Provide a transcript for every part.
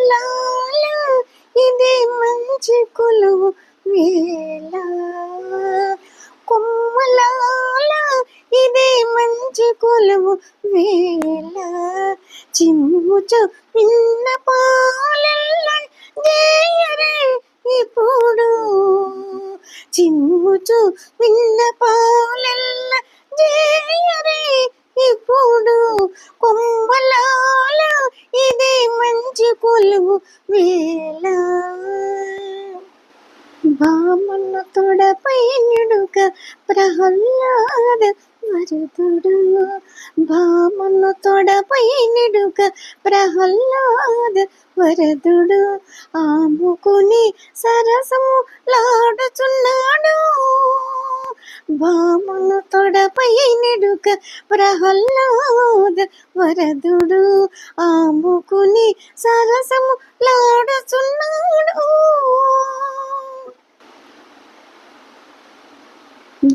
కొమ్మలాల ఇది మంచి కొలువు వేళ, కొమ్మలాల ఇది మంచి కొలువు వేళ, చిమ్ముచు పిన్న పాలెల్ల జయరే ఇప్పుడు, చిమ్ముచు పిన్న పాలెల్ల జయరే ఇప్పుడు, కొమ్మలాల ఇది మంచి కొలువు వేళ. బామన్న తొడపై నిడుక ప్రహ్లాద వరదుడు, బామన్న తొడపై నిడుక ప్రహ్లాద వరదుడు, ఆముకుని సరసము లాడుచున్నాడు, బామన్న తొడపై నిడుక ప్రహ్లాద వరదుడు, ఆముకుని సరసము లాడుచున్నాడు.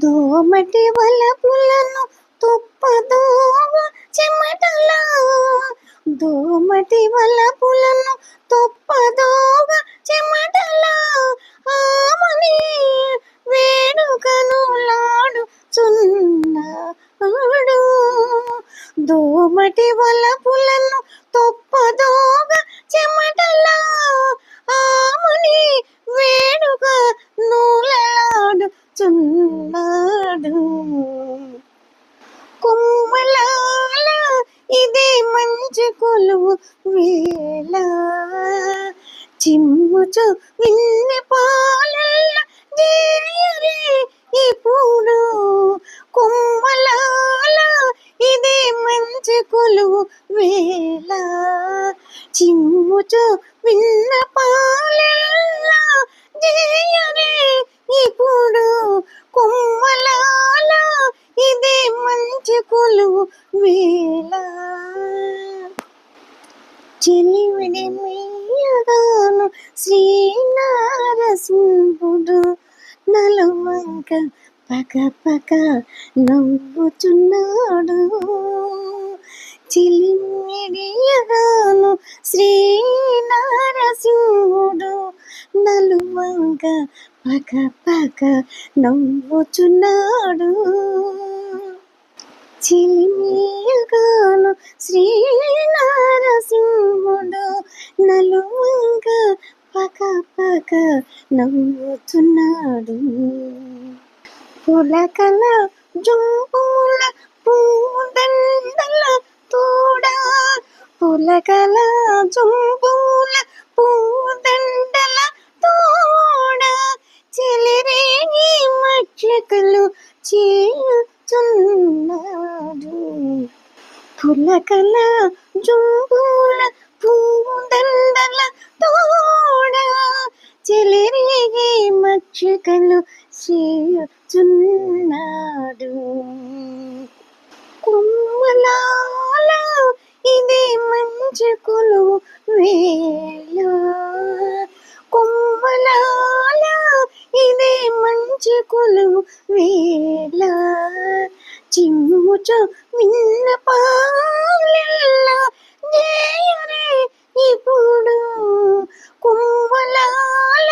దోమటి వలపులను తొప్పదోవ చెమటలా, దోమటి వలపులను తొప్పదోవ చెమటలా, ఆమని వేడుకను లాడుచున్నాడు, దోమటి వలపులను తొప్పదోవ చెమటలా, ఆమని వేడుక నూలలాడుచున్నాడు, కొమ్మలాల ఇది మంచి కొలువు వేళ, చిమ్ముచు విన్ని పాలెల్ల జయరే ఇప్పుడు, కొమ్మలాల ఇది మంచి కొలువు వేళ, చిమ్ముచు విన్న పాలెల్ల జయరే ఇప్పుడు, కొమ్మలాల ఇది మంచి కొలువు వేళ. చెలివిడి మీయగాను శ్రీనారసింహుడు, నలువంక పక పక నవ్వుచున్నాడు, చిలిమిడియగాను శ్రీనారసింహుడు, నలువంక పక పక నవ్వుచున్నాడు, చిలిమియగాను శ్రీనారసింహుడు, నలువంక పక పక నవ్వుచున్నాడు, పులకల జుంపుల పూదండల తోడా, పులకల జుంపుల పూదండల తోడా, చెలిరేగి మట్లకలు చేయుచున్నాడు, పులకల జుంపుల పూదండల తోడా, చెలిరేగి మట్లకలు చేయుచున్నాడు, కొమ్మలాల ఇది మంచి కొలువు వేళ, కొమ్మలాల ఇది మంచి కొలువు వేళ, చిమ్ముచు విన్న పాలెల్ల జయరే ఇప్పుడు, కొమ్మలాల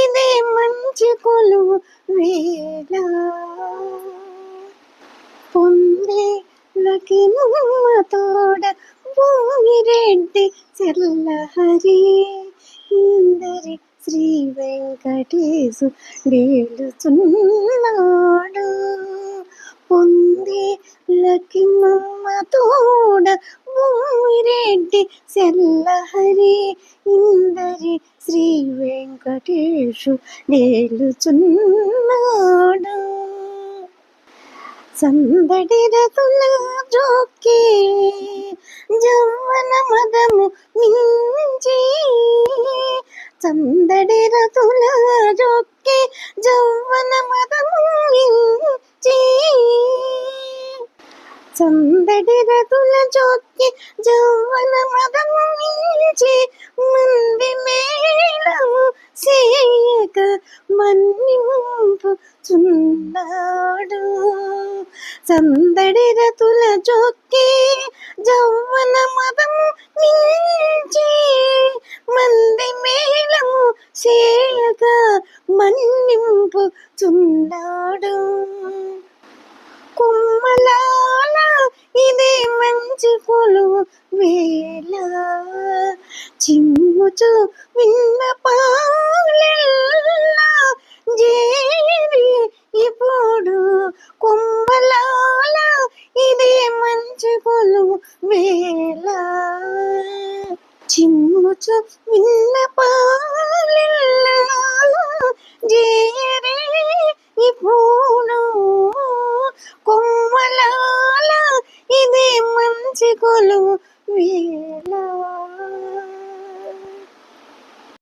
ఇది మంచి కొలువు వేళ. పొందేలకి నుమ్మ తోడ భూమిరెడ్డి చెల్లహరి, ఇందరి శ్రీ వెంకటేశు డేలుచున్నాడు, పొందేలకి నుమ్మ తోడ భూమిరెడ్డి చెల్లహరి, ఇందరి శ్రీ వెంకటేశు డేలుచున్నాడు, సందడి రతుల జోకే జవ్వన మదము మించి, సందడి రతుల జోకే జవ్వన మదము మించి, సందడి రతుల జోకే జవ్వన మదము మించి, మంది మేళము సేయక మన్నింపుచున్నాడు, సందడి రతుల జోకే జవ్వన మదము మించి, పంపుచున్నాడు. కుమ్మలాల ఇదే మంచి కొలువు వేళ, చిమ్ముచు విన్నపాల